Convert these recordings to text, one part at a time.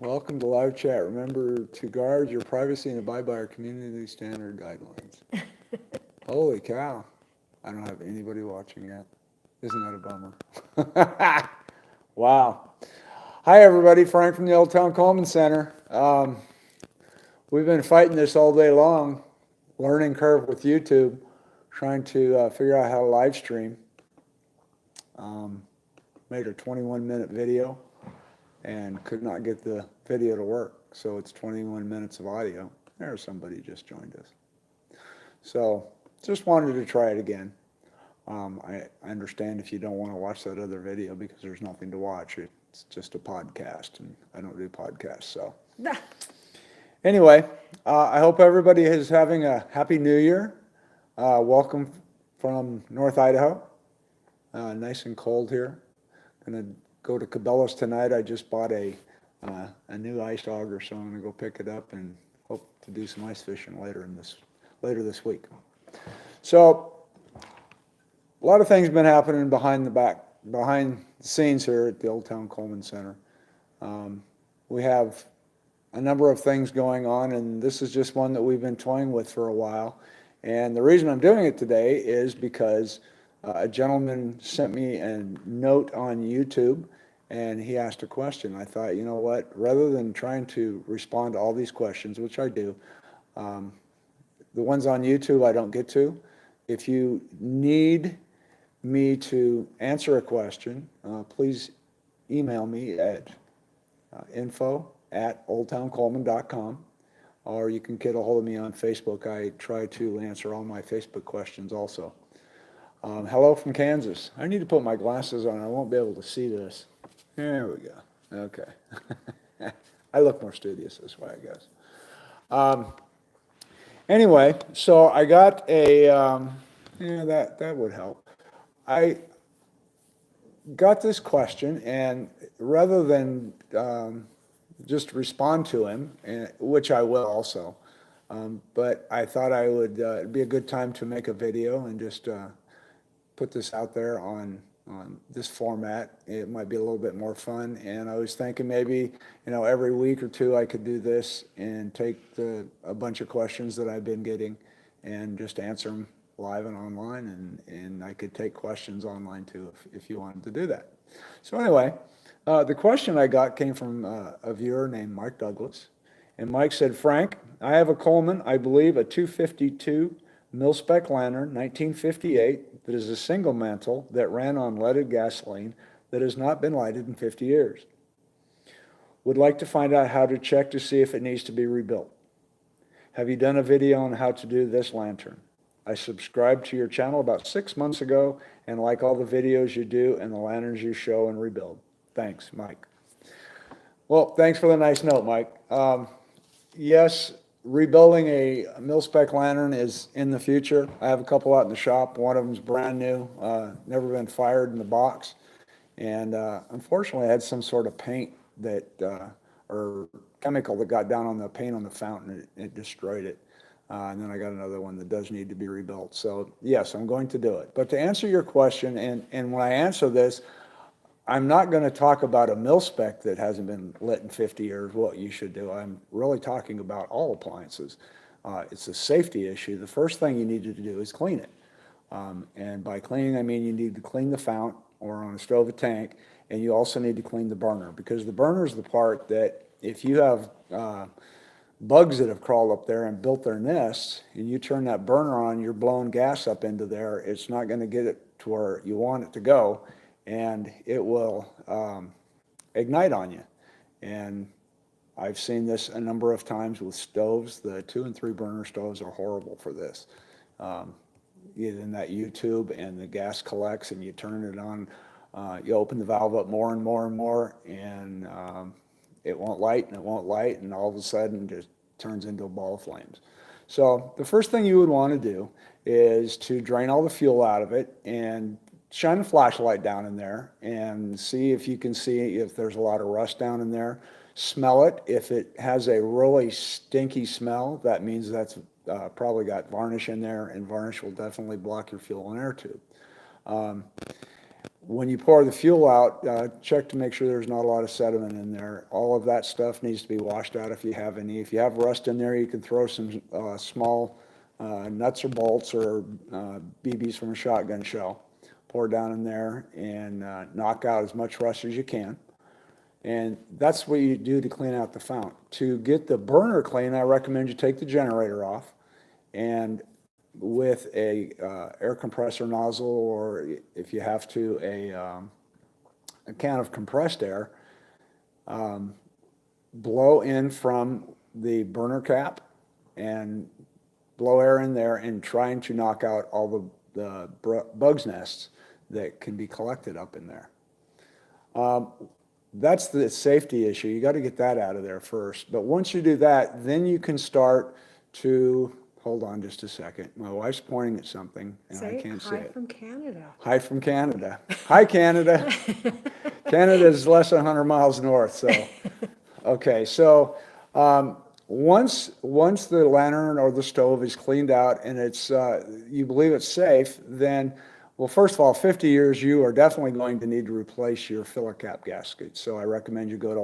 Welcome to live chat. Remember to guard your privacy and abide by our community standard guidelines. Holy cow. I don't have anybody watching yet. Isn't that a bummer? Wow. Hi, everybody. Frank from the Old Town Coleman Center. We've been fighting this all day long, learning curve with YouTube, trying to figure out how to live stream. Made a 21-minute video and could not get the video to work. So it's 21 minutes of audio. There's somebody just joined us. So just wanted to try it again. I understand if you don't want to watch that other video because there's nothing to watch. It's just a podcast, and I don't do podcasts. So anyway, I hope everybody is having a happy new year. Welcome from North Idaho. Nice and cold here. Gonna go to Cabela's tonight. I just bought a new ice auger, so I'm gonna go pick it up and hope to do some ice fishing later this week. So a lot of things been happening behind the scenes here at the Old Town Coleman Center. We have a number of things going on, and this is just one that we've been toying with for a while. And the reason I'm doing it today is because a gentleman sent me a note on YouTube, and he asked a question. I thought, you know what, rather than trying to respond to all these questions, which I do, the ones on YouTube I don't get to. If you need me to answer a question, please email me at info@oldtowncoleman.com, or you can get a hold of me on Facebook. I try to answer all my Facebook questions also. Hello from Kansas. I need to put my glasses on. I won't be able to see this. There we go. Okay. I look more studious this way, I guess. Anyway, so I got a, that would help. I got this question, and rather than just respond to him, which I will also, but I thought it'd be a good time to make a video and just put this out there on this format. It might be a little bit more fun, and I was thinking maybe, every week or two I could do this and take a bunch of questions that I've been getting and just answer them live and online, and I could take questions online too if you wanted to do that. So anyway, the question I got came from a viewer named Mike Douglas, and Mike said, Frank, I have a Coleman, I believe a 252 Milspec lantern, 1958, that is a single mantle that ran on leaded gasoline that has not been lighted in 50 years. Would like to find out how to check to see if it needs to be rebuilt. Have you done a video on how to do this lantern? I subscribed to your channel about 6 months ago and like all the videos you do and the lanterns you show and rebuild. Thanks, Mike. Well, thanks for the nice note, Mike. Yes, rebuilding a Milspec lantern is in the future. I have a couple out in the shop. One of them's brand new, never been fired in the box. And unfortunately, I had some sort of paint or chemical that got down on the paint on the fountain. It destroyed it. And then I got another one that does need to be rebuilt. So yes, I'm going to do it. But to answer your question, and when I answer this, I'm not going to talk about a Milspec that hasn't been lit in 50 years, what you should do. I'm really talking about all appliances. It's a safety issue. The first thing you need to do is clean it. And by cleaning, I mean you need to clean the fount or on a stove a tank, and you also need to clean the burner, because the burner is the part that if you have bugs that have crawled up there and built their nests, and you turn that burner on, you're blowing gas up into there, it's not going to get it to where you want it to go, and it will ignite on you. And I've seen this a number of times with stoves. The 2 and 3 burner stoves are horrible for this. In that U-tube, and the gas collects, and you turn it on, you open the valve up more and more and more, and it won't light, and it won't light, and all of a sudden it just turns into a ball of flames. So the first thing you would want to do is to drain all the fuel out of it and shine a flashlight down in there and see if you can see if there's a lot of rust down in there. Smell it. If it has a really stinky smell, that means that's probably got varnish in there, and varnish will definitely block your fuel and air tube. when you pour the fuel out, check to make sure there's not a lot of sediment in there. All of that stuff needs to be washed out if you have any. If you have rust in there, you can throw some small nuts or bolts or BBs from a shotgun shell. Pour it down in there and knock out as much rust as you can. And that's what you do to clean out the fount. To get the burner clean, I recommend you take the generator off, and with a air compressor nozzle, or if you have to, a can of compressed air, blow in from the burner cap and blow air in there and trying to knock out all the bugs nests that can be collected up in there. That's the safety issue. You got to get that out of there first. But once you do that, then you can start to, hold on just a second. My wife's pointing at something and I can't see it. Hi from Canada. Hi from Canada. Hi, Canada. Canada is less than 100 miles north, so. Okay, so once the lantern or the stove is cleaned out and it's you believe it's safe, then, well, first of all, 50 years, you are definitely going to need to replace your filler cap gasket. So I recommend you go to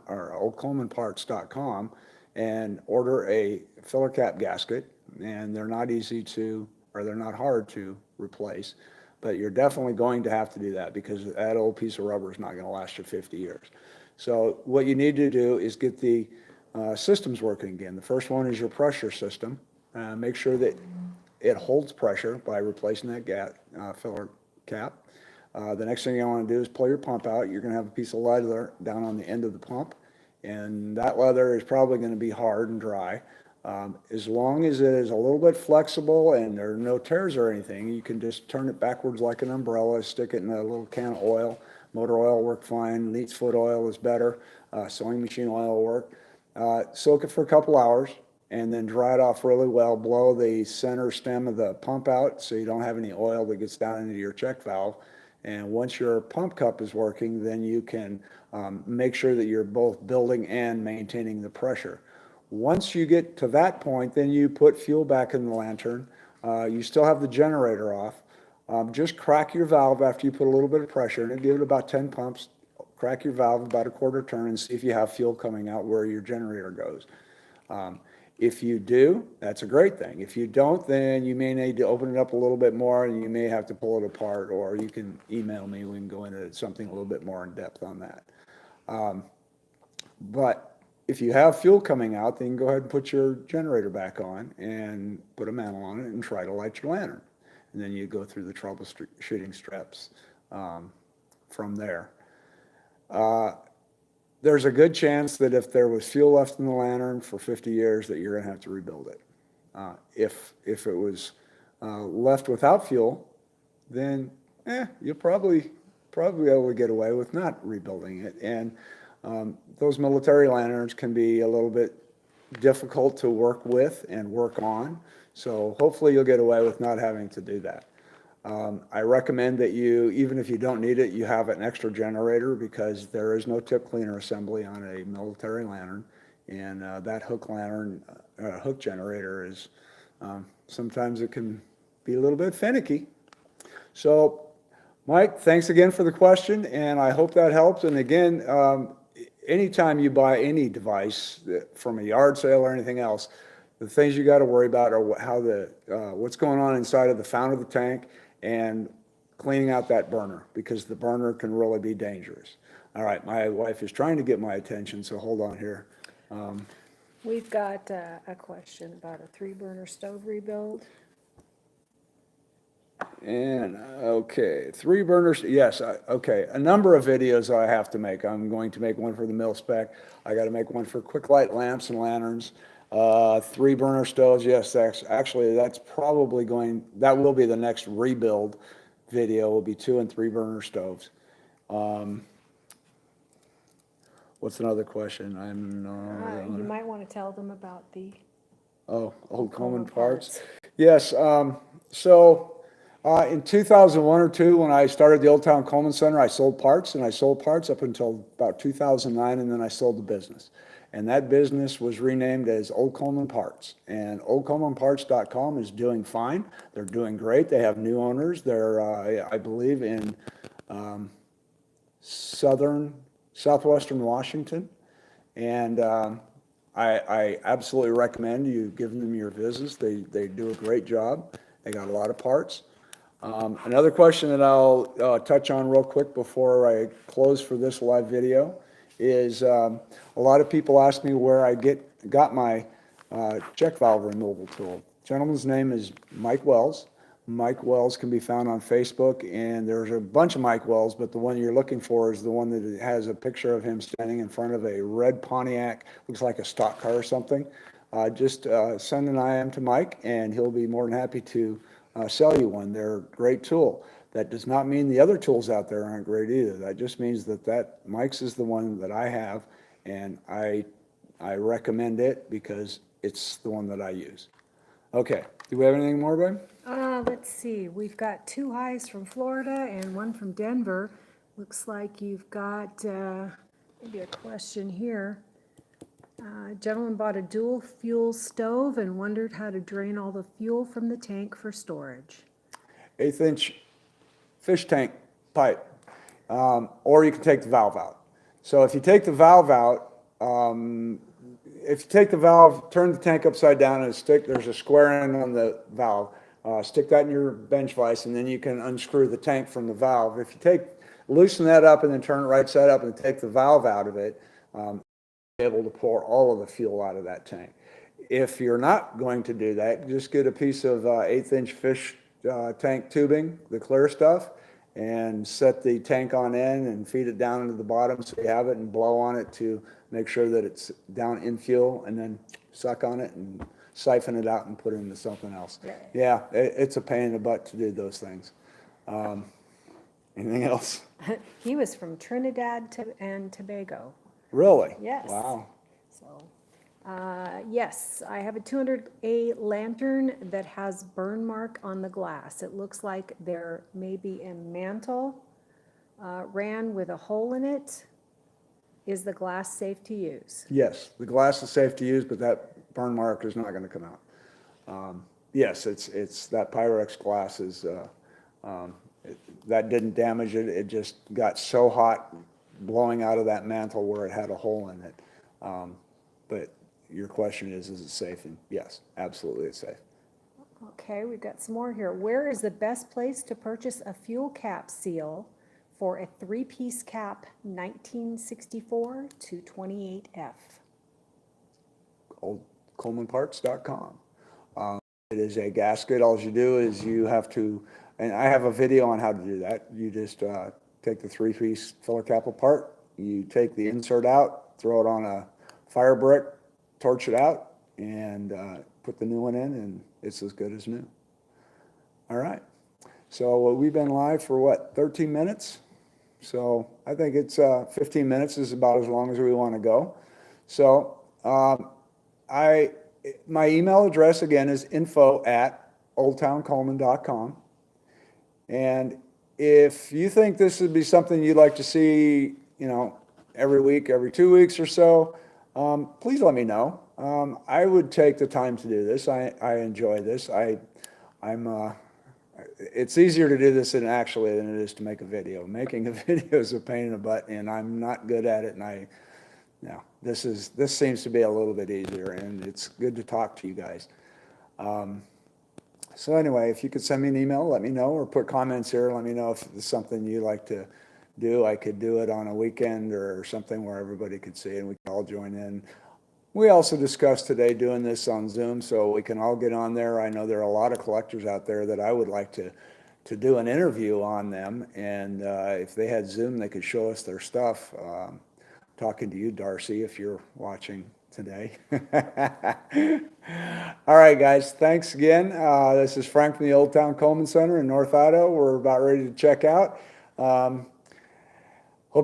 oldcolemanparts.com and order a filler cap gasket. And they're not easy to, or they're not hard to replace, but you're definitely going to have to do that because that old piece of rubber is not going to last you 50 years. So what you need to do is get the systems working again. The first one is your pressure system. Make sure that it holds pressure by replacing that filler cap. The next thing you want to do is pull your pump out. You're going to have a piece of leather down on the end of the pump, and that leather is probably going to be hard and dry. As long as it is a little bit flexible and there are no tears or anything, you can just turn it backwards like an umbrella, stick it in a little can of oil. Motor oil will work fine. Neat's foot oil is better. Sewing machine oil will work. Soak it for a couple hours and then dry it off really well. Blow the center stem of the pump out so you don't have any oil that gets down into your check valve. And once your pump cup is working, then you can make sure that you're both building and maintaining the pressure. Once you get to that point, then you put fuel back in the lantern. You still have the generator off. Just crack your valve after you put a little bit of pressure in it. Give it about 10 pumps. Crack your valve about a quarter turn and see if you have fuel coming out where your generator goes. If you do, that's a great thing. If you don't, then you may need to open it up a little bit more and you may have to pull it apart, or you can email me. We can go into something a little bit more in depth on that. But if you have fuel coming out, then you can go ahead and put your generator back on and put a mantle on it and try to light your lantern. And then you go through the troubleshooting steps from there. There's a good chance that if there was fuel left in the lantern for 50 years that you're going to have to rebuild it. If it was left without fuel, then you'll probably be able to get away with not rebuilding it. And those military lanterns can be a little bit difficult to work with and work on. So hopefully you'll get away with not having to do that. I recommend that you, even if you don't need it, you have an extra generator, because there is no tip cleaner assembly on a military lantern. And that hook generator is, sometimes it can be a little bit finicky. So Mike, thanks again for the question, and I hope that helps. And again, anytime you buy any device from a yard sale or anything else, the things you got to worry about are how what's going on inside of the fount of the tank and cleaning out that burner, because the burner can really be dangerous. All right, my wife is trying to get my attention, so hold on here. We've got a question about a 3-burner stove rebuild. And okay, 3 burners, yes, okay, a number of videos I have to make. I'm going to make one for the Milspec. I got to make one for quick light lamps and lanterns. 3-burner stoves, yes, that's probably that will be the next rebuild video, will be 2 and 3-burner stoves. What's another question? You might want to tell them about the Old Coleman Parts. Yes, so in 2001 or 2, when I started the Old Town Coleman Center, I sold parts, and I sold parts up until about 2009, and then I sold the business. And that business was renamed as Old Coleman Parts. And oldcolemanparts.com is doing fine. They're doing great. They have new owners. They're, I believe, in southwestern Washington. And I absolutely recommend you giving them your visits. They do a great job. They got a lot of parts. Another question that I'll touch on real quick before I close for this live video is a lot of people ask me where I got my check valve removal tool. Gentleman's name is Mike Wells. Mike Wells can be found on Facebook, and there's a bunch of Mike Wells, but the one you're looking for is the one that has a picture of him standing in front of a red Pontiac, looks like a stock car or something. Just send an IM to Mike, and he'll be more than happy to sell you one. They're a great tool. That does not mean the other tools out there aren't great either. That just means that Mike's is the one that I have, and I recommend it because it's the one that I use. Okay, do we have anything more, babe? Let's see, we've got 2 highs from Florida and 1 from Denver. Looks like you've got maybe a question here. Gentleman bought a dual fuel stove and wondered how to drain all the fuel from the tank for storage. 1/8-inch fish tank pipe, or you can take the valve out. So if you take the valve out, turn the tank upside down and there's a square end on the valve. Stick that in your bench vise, and then you can unscrew the tank from the valve. If you loosen that up and then turn it right side up and take the valve out of it, you'll be able to pour all of the fuel out of that tank. If you're not going to do that, just get a piece of 1/8-inch fish tank tubing, the clear stuff, and set the tank on end and feed it down into the bottom so you have it, and blow on it to make sure that it's down in fuel, and then suck on it and siphon it out and put it into something else. Yeah, it's a pain in the butt to do those things. Anything else? He was from Trinidad and Tobago. Really? Yes. Wow. So, yes, I have a 200A lantern that has burn mark on the glass. It looks like there may be a mantle ran with a hole in it. Is the glass safe to use? Yes, the glass is safe to use, but that burn mark is not going to come out. Yes, it's that Pyrex glass is, that didn't damage it. It just got so hot blowing out of that mantle where it had a hole in it. But your question is it safe? And yes, absolutely it's safe. Okay, we've got some more here. Where is the best place to purchase a fuel cap seal for a 3-piece cap 1964 to 28F? ColemanParts.com. It is a gasket. All you do is you have to, and I have a video on how to do that. You just take the 3-piece filler cap apart, you take the insert out, throw it on a fire brick, torch it out, and put the new one in, and it's as good as new. All right. So we've been live for what, 13 minutes? So I think it's 15 minutes is about as long as we want to go. So my email address again is info@oldtowncoleman.com. And if you think this would be something you'd like to see, every week, every 2 weeks or so, please let me know. I would take the time to do this. I enjoy this. It's easier to do this than it is to make a video. Making a video is a pain in the butt, and I'm not good at it. And this seems to be a little bit easier, and it's good to talk to you guys. So anyway, if you could send me an email, let me know, or put comments here. Let me know if it's something you'd like to do. I could do it on a weekend or something where everybody could see and we can all join in. We also discussed today doing this on Zoom so we can all get on there. I know there are a lot of collectors out there that I would like to do an interview on them, and if they had Zoom, they could show us their stuff. Talking to you, Darcy, if you're watching today. All right, guys, thanks again. This is Frank from the Old Town Coleman Center in North Idaho. We're about ready to check out. Hope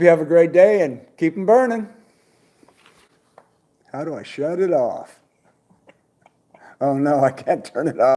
you have a great day and keep them burning. How do I shut it off? Oh no, I can't turn it off.